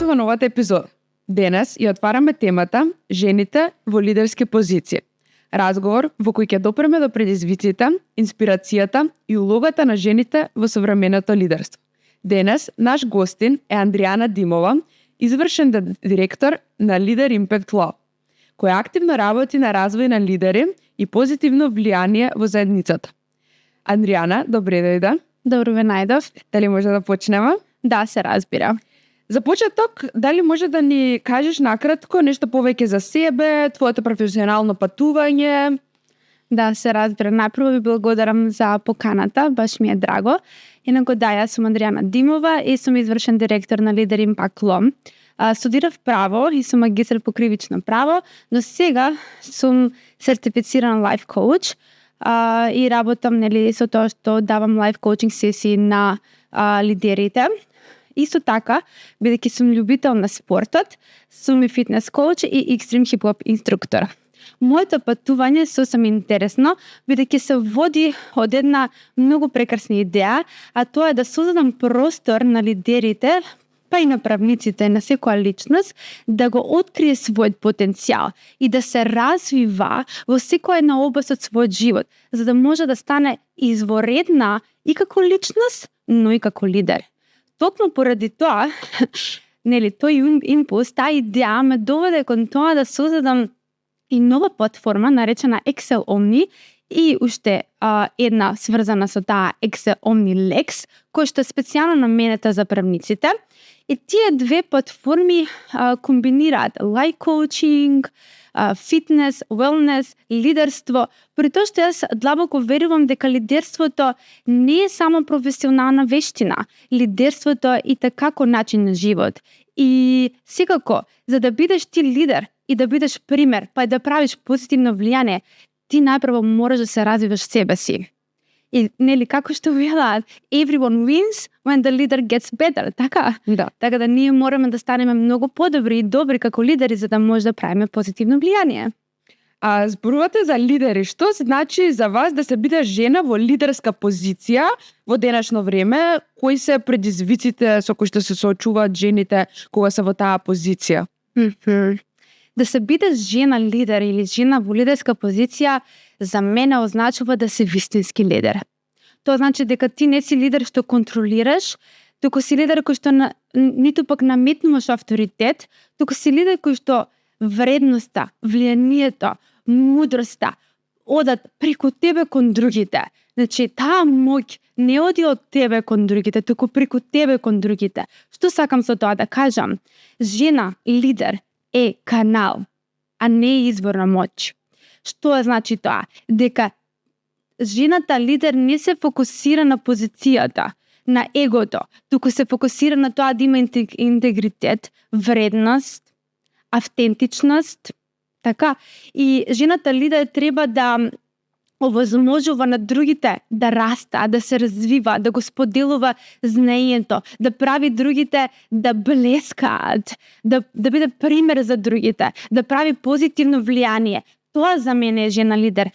Во новата епизода. Денес ја отвараме темата жените во лидерски позиции. Разговор во кој ќе допреме до предизвиците, инспирацијата и улогата на жените во современото лидерство. Денес наш гостин е Андријана Димова, извршен директор на Leader Impact Lab, која активно работи на развој на лидери и позитивно влијание во заедницата. Андријана, добре дојде. Добро ве најдов. Дали може да почнеме? Да, се разбира. За почеток, дали може да ни кажеш накратко нешто повеќе за себе, твоето професионално патување? Да, се разбира. Најпрво ви благодарам за поканата, баш ми е драго. Инаку да, јас сум Андријана Димова и сум извршен директор на Leader Impact Lab. Студирав право и сум магистар по кривично право, но сега сум сертифициран лайф коуч и работам со тоа што давам лайф коучинг сесии на лидерите. Исто така, бидејќи сум љубител на спортот, сум и фитнес коуч и екстрим хип-хоп инструктор. Моето патување сосем интересно, бидејќи се води од една многу прекрасна идеја, а тоа е да создадам простор на лидерите, па и на правниците, на секоја личност, да го открие својот потенцијал и да се развива во секоја една област од својот живот, за да може да стане изворедна и како личност, но и како лидер. Токму поради тоа, тој импулс, таа идеја ме доведе кон тоа да создадам и нова платформа наречена Excel Omni и уште една сврзана со таа Excel Omni Lex, која што е специјално наменета за правниците. И тие две платформи комбинираат лайф коучинг, фитнес, велнес, лидерство, при тоа што јас длабоко верувам дека лидерството не е само професионална вештина. Лидерството е и како начин на живот. И секако, за да бидеш ти лидер и да бидеш пример, па и да правиш позитивно влијание, ти најпрво мораш да се развиваш себе си. И како што велат, everyone wins when the leader gets better, така? Да. Така да ние мораме да станеме многу подобри и добри како лидери за да може да правиме позитивно влијание. А зборувате за лидери, што значи за вас да се биде жена во лидерска позиција во денешно време? Кои се предизвиците со кои што се соочуваат жените кога се во таа позиција? Да се биде жена лидер или жена во лидерска позиција за мене означува да си вистински лидер. Тоа значи дека ти не си лидер што контролираш, туку си лидер кој што ниту пак наметнуваш авторитет, туку си лидер кој што вредноста, влијанието, мудроста одат преку тебе кон другите. Значи, таа моќ не оди од тебе кон другите, туку преку тебе кон другите. Што сакам со тоа да кажам? Жена лидер е канал, а не извор на моќ. Што значи тоа? Дека жената лидер не се фокусира на позицијата, на егото, туку се фокусира на тоа да има интегритет, вредност, автентичност, така? И жената лидер треба да овозможува на другите да раста, да се развива, да го споделува знаењето, да прави другите да блескаат, да биде пример за другите, да прави позитивно влијание. Тоа за мене е жена лидер.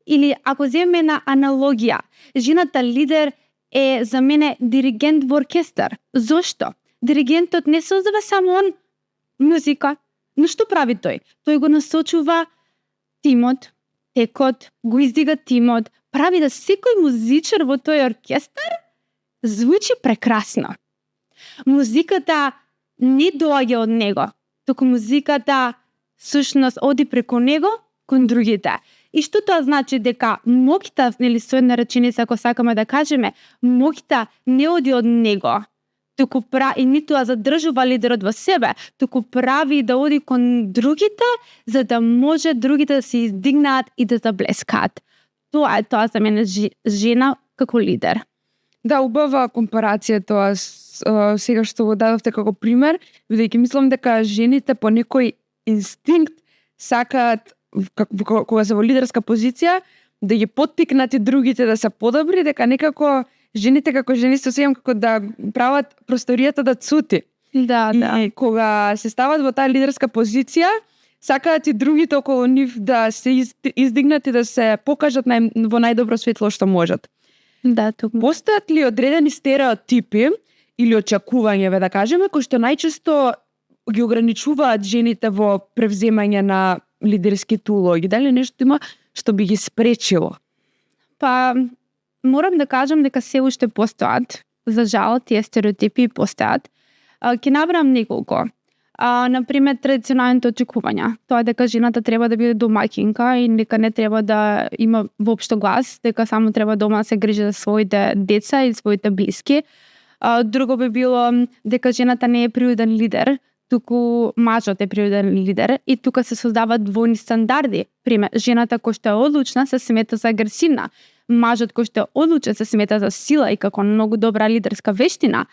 Или ако земеме една аналогија, жената лидер е за мене диригент во оркестар. Зошто? Диригентот не создава само он музика, но што прави тој? Тој го насочува тимот, текот, го издига тимот, прави да секој музичар во тој оркестар звучи прекрасно. Музиката не доаѓа од него, туку музиката сушност оди преку него кон другите. И што тоа значи? Дека моќта, со една реченица, ако сакаме да кажеме, моќта не оди од него, туку и ниту задржува лидерот во себе, туку прави да оди кон другите, за да може другите да се издигнаат и да заблескаат. Тоа е тоа за мене жена како лидер. Да, убава компарација тоа сега што го дадовте како пример, бидејќи мислам дека жените по некој инстинкт сакаат кога се во лидерска позиција да ги поттикнат и другите да се подобри, дека некако жените како жени се осеќам како да прават просторијата да цути. Да. И кога се стават во таа лидерска позиција, сакаат и другите околу нив да се издигнат и да се покажат во најдобро светло што можат. Да, токму. Постојат ли одредени стереотипи или очекувања, да кажеме, кои што најчесто ги ограничуваат жените во превземање на лидерските улоги? Дали нешто има што би ги спречило? Па, морам да кажам дека се уште постојат. За жал, тие стереотипи постојат. Ќе набрам неколку. Например, традиционалните очекувања. Тоа е дека жената треба да биде домаќинка и дека не треба да има воопшто глас, дека само треба дома да се грижи за своите деца и своите блиски. Друго би било дека жената не е природен лидер, туку мажот е природен лидер и тука се создаваат двојни стандарди. Пример, жената која што е одлучна се смета за агресивна, мажот кој што е одлучен се смета за сила и како многу добра лидерска вештина.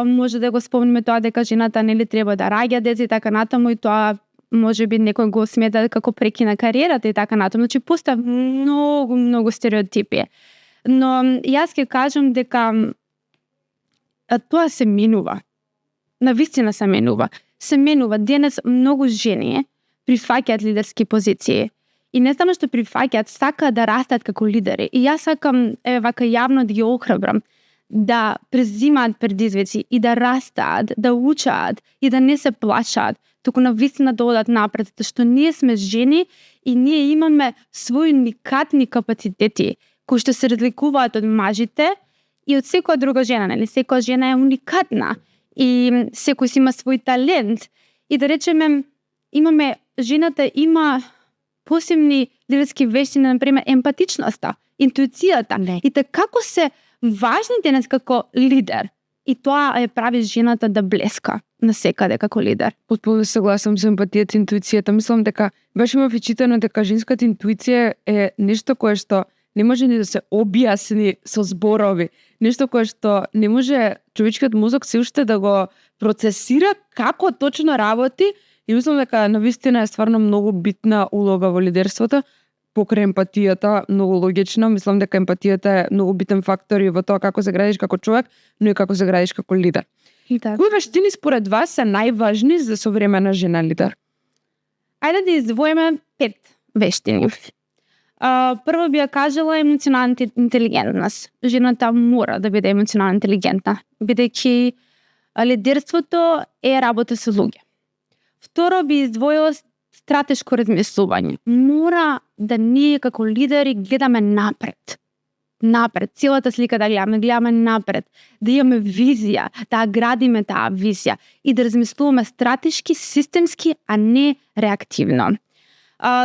Може да го спомниме тоа дека жената нели треба да раѓа деца и така натаму и тоа може би некој го смета како прекина кариерата и така натаму. Значи постојат многу стереотипи. Но јас ќе кажам дека тоа се менува. Навистина се менува. Се менува. Денес многу жени прифаќаат лидерски позиции. И не само што прифаќаат, сакаат да растат како лидери. И јас сакам вака јавно да ги охрабрам да презимаат предизвици и да растаат, да учаат и да не се плашаат, туку навистина да одат напред, затоа што ние сме жени и ние имаме своји уникатни капацитети кои што се разликуваат од мажите и од секоја друга жена, нели? Секоја жена е уникатна и секој си има свој талент. И да речеме, жената има посебни лидерски вештини, например, емпатичноста, интуицијата. Не. И така како се важни денес како лидер. И тоа е прави жената да блеска насекаде како лидер. Потпуно согласам со емпатијата, интуицијата. Мислам дека беше ме вчитано дека женската интуиција е нешто кое што не може ни да се објасни со зборови. Нешто кое што не може човечкиот мозок се уште да го процесира како точно работи. И мислам дека навистина е стварно многу битна улога во лидерството. Покрај емпатијата, многу логично. Мислам дека емпатијата е многу битен фактор и во тоа како се градиш како човек, но и како се градиш како лидер. Да. Кои вештини според вас се најважни за современа жена лидер? Ајде да издвоиме 5 вештини. Прво би ја кажала емоционална интелигентност. Жената мора да биде емоционално интелигентна, бидејќи лидерството е работа со луѓе. Второ би издвоила стратешко размислување. Мора да ние како лидери гледаме напред. Напред. Целата слика да гледаме напред. Да имаме визија, да градиме таа визија и да размислуваме стратешки, системски, а не реактивно.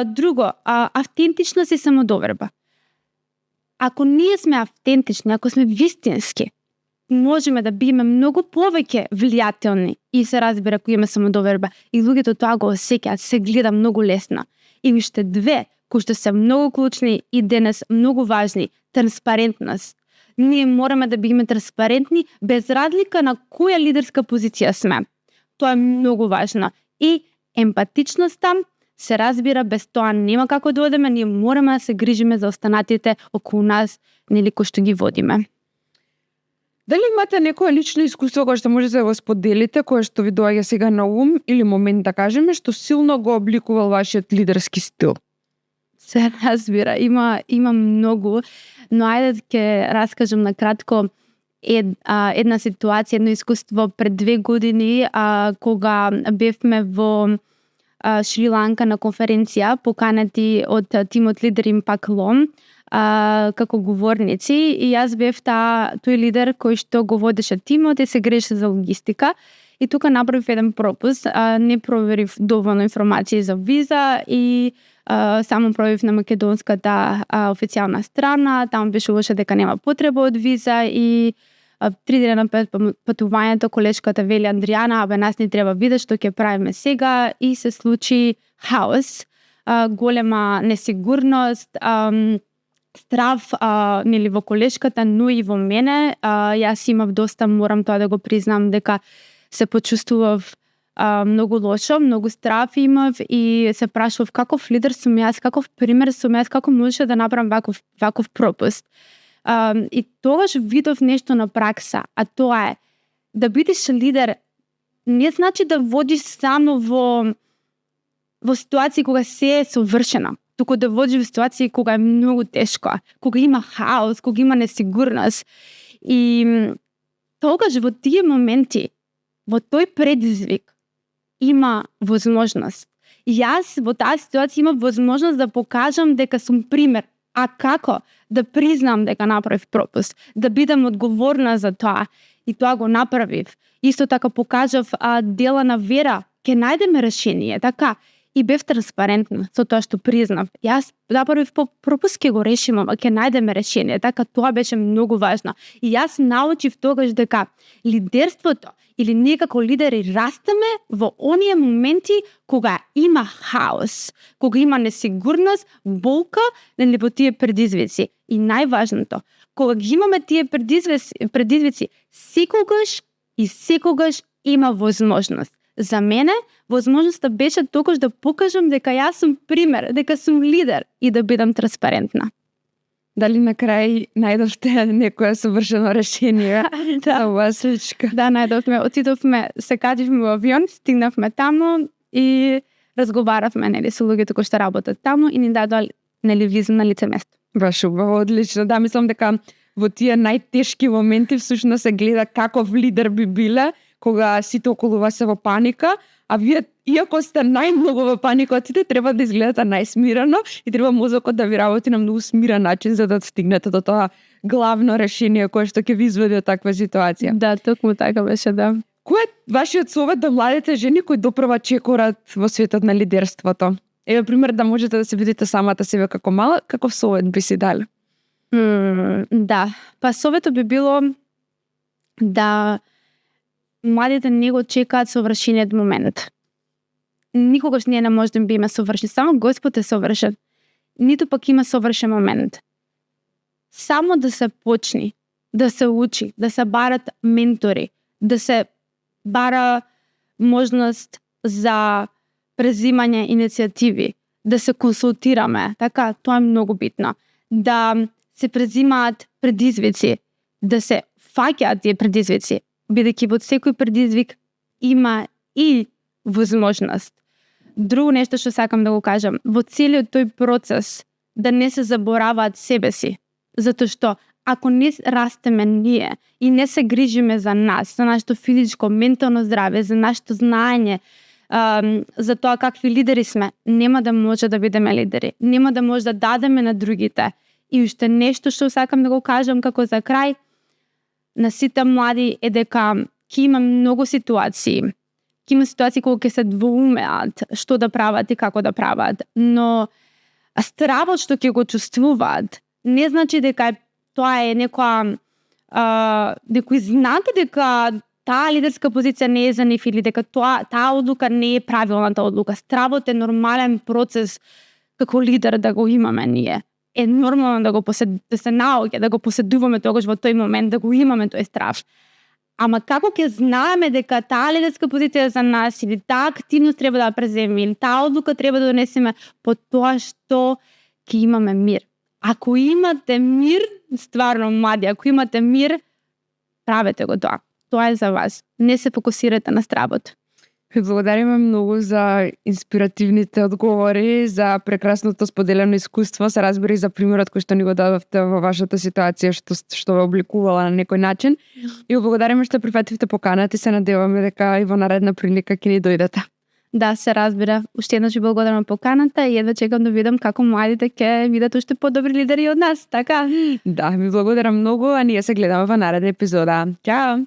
Друго, автентичност и самодоверба. Ако ние сме автентични, ако сме вистински, можеме да биеме многу повеќе влијателни и се разбира ако имаме самодоверба и луѓето тоа го осеќаат, се гледа многу лесно. И уште 2 кои што се многу клучни и денес многу важни, транспарентност. Ние мораме да биеме транспарентни без разлика на која лидерска позиција сме. Тоа е многу важно. И емпатичноста се разбира, без тоа нема како да одеме, ние мораме да се грижиме за останатите околу нас, нели кои што ги водиме. Дали имате некое лично искуство кое што можете да го споделите, кое што ви доаѓа сега на ум или момент да кажеме, што силно го обликувал вашиот лидерски стил? Се разбира, има многу, но ајде да ќе раскажам на кратко една ситуација, едно искуство пред 2 години, кога бевме во Шри-Ланка на конференција, поканати од тимот Leader Impact Law, како говорници, и јас бев тој лидер кој што го водеше тимот и се греше за логистика. И тука направив еден пропуст, не проверив доволно информации за виза и само проверив на македонската официјална страна, таму беше лоше дека нема потреба од виза и 3 дена пред патувањето колешката вели Андријана, нас не треба виза, што ќе правиме сега, и се случи хаос, голема несигурност, страв нели во колешката, но и во мене. Јас имав доста, морам тоа да го признам, дека се почувствував многу лошо, многу страв имав и се прашував каков лидер сум јас, каков пример сум јас, како можеше да направам ваков пропуст. И тогаш видов нешто на пракса, а тоа е да бидеш лидер не значи да водиш само во во ситуации кога се е совршено, туку да води во ситуации кога е многу тешко, кога има хаос, кога има несигурност. И тогаш во тие моменти, во тој предизвик, има возможност. Јас во таа ситуација имам возможност да покажам дека сум пример. А како? Да признам дека направив пропуст, да бидам одговорна за тоа. И тоа го направив. Исто така покажав дела на вера, ќе најдеме решение, така. И бев транспарентна со тоа што признав. Јас направив пропуст, ќе го решиме, а ќе најдеме решение, така тоа беше многу важно. И јас научив тогаш дека лидерството или ние како лидери растеме во оние моменти кога има хаос, кога има несигурност, болка, во тие предизвици. И најважното, кога ги имаме тие предизвици, секогаш има возможност. За мене, возможноста беше тогаш да покажам дека јас сум пример, дека сум лидер и да бидам транспарентна. Дали на крај најдовте некое совршено решение за оваа случка? Да, најдовме. Отидовме, се качивме во авион, стигнавме таму и разговаравме со луѓето кои што работат таму и ни дадоа виза на лице место. Баш убаво, одлично. Да, мислам дека во тие најтешки моменти всушност се гледа каков лидер би биле кога сите околу вас се во паника, а вие, иако сте најмногу во паника, сите треба да изгледате најсмирено и треба мозокот да ви работи на многу смирен начин за да стигнете до тоа главно решение кое што ќе ви изведе од таква ситуација. Да, токму така беше, да. Кој е вашиот совет до младите жени кои допрва чекорат во светот на лидерството? Еве пример да можете да се видите самата себе како мала, каков совет би си дали? Да, па советот би било да младите не го чекаат совршениот момент. Никогаш ние не може да биме совршени, само Господ е совршен. Ниту пак има совршен момент. Само да се почни, да се учи, да се барат ментори, да се бара можност за презимање иницијативи, да се консултираме, така, тоа е многу битно. Да се презимаат предизвици, да се фаќаат тие предизвици, бидејќи во секој предизвик има и возможност. Друго нешто што сакам да го кажам, во целиот тој процес да не се забораваат себе си, затоа што ако не растеме ние и не се грижиме за нас, за нашето физичко, ментално здраве, за нашето знаење, за тоа какви лидери сме, нема да може да бидеме лидери, нема да може да дадеме на другите. И уште нешто што сакам да го кажам како за крај, на сите млади е дека ќе има многу ситуации. Ќе има ситуации кога ќе се двоумеат што да прават и како да прават, но стравот што ќе го чувствуваат не значи дека тоа е некоја некој знак дека таа лидерска позиција не е за нив или дека таа одлука не е правилната одлука. Стравот е нормален процес како лидер да го имаме ние. Е нормално да се наоѓа, да го поседуваме тогаш во тој момент, да го имаме тој страв. Ама како ќе знаеме дека таа лидерска позиција е за нас или таа активност треба да ја преземеме или таа одлука треба да донесеме по тоа што ќе имаме мир. Ако имате мир, стварно млади, ако имате мир, правете го тоа. Тоа е за вас. Не се фокусирате на стравот. Ви благодариме многу за инспиративните одговори, за прекрасното споделено искуство, се разбира и за примерот кој што ни го дадовте во вашата ситуација што ве обликувала на некој начин. И ви благодариме што прифативте поканата и се надеваме дека и во наредна прилика ќе ни дојдете. Да, се разбира. Уште еднаш ви благодарам поканата и едва чекам да видам како младите ќе видат уште подобри лидери од нас, така? Да, ви благодарам многу, а ние се гледаме во наредна епизода. Чао!